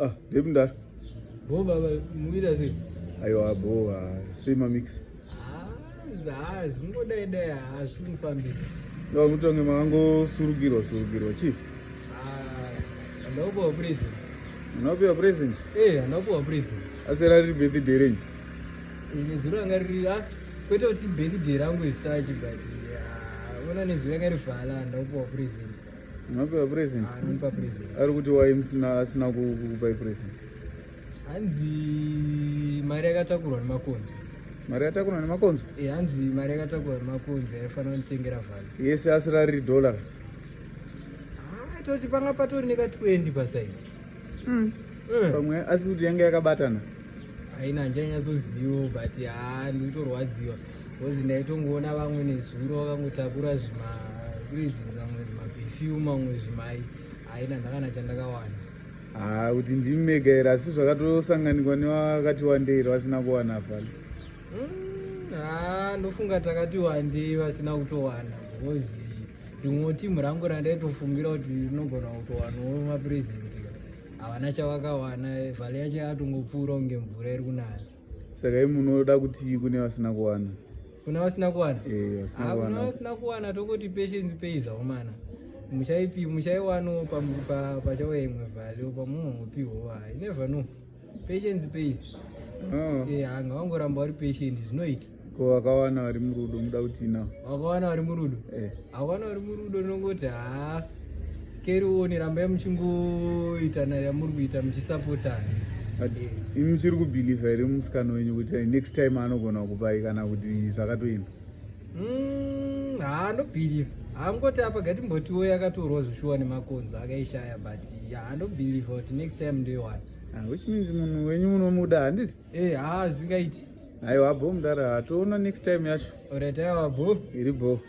Ah, Demda. Bo baba muida sei. Aiwa bo swima mix. Zvingodai asinifambiri. No mutonge mango surugiro chief. Andopuwa present. Unopiwa present? Andopuwa present. Asera riri birthday renyu? Ine zuro ranga riri kwete kuti birthday rangu isachi but ona nezuro ranga rivhala andopuwa present. Unopiwa present? Anonipa present. Ari kuti wai asina kukupai present? Hanzi mari yakatakurwa nemakonzo. Mari yatakurwa nemakonzo? Hanzi mari yakatakurwa nemakonzo yaifanira kunditengera vhali. Yese asira riri dollar? Toti panga patori neka 20 pasaidi. Pamwe asi kuti yanga yakabatana? Haina njanyatsozivo but nditorwadziwa because ndaitongoona vamwe nezuro vakangotakura zvimapresents vamwe zvimaperfume vamwe zvimai. Haina ndakana chandakawana. Kuti ndimega here asi zvakatosanganikwa nevakati wandei vasina kuwana vhali. Ndofunga takati wandei vasina kutowana because rimwe timu rangu randaitofungira kuti rinogona kutowanawo mapresents havana chavakawana, vhali yacho yakatongopfuura kunge mvura iri kunaya. Saka munoda kuti kune vasina kuwana? Kuna vasina kuwana? Kuna vasina kuwana tongoti patience pays mana. Muchaiwanawo pachauya imwe vhali pamungopiwa. I never know. Patience pays. Hanga wangoramba vari patient zvinoita. Ko wakawana vari murudo muda kuti nawo? Wakawana vari murudo? Hakawana vari murudo nongoti kerioni rambai muchingoita yamuri kuita muchisapotana. Imi muchiri kubhilivha here musikana wenyu kuti next time anogona kupai kana kuti zvakatoima? Handobhilivha. Hangoti apa gatimbotiwo yakatorwa zvoshuwa nemakonzo akaishaya but handobhilivha kuti next time ndoiwana. Which means munhu wenyu munomuda handiti? Zingaiti. Aiwa bo mudara, toona next time yacho. Alright, aiwa bo. Iri bo.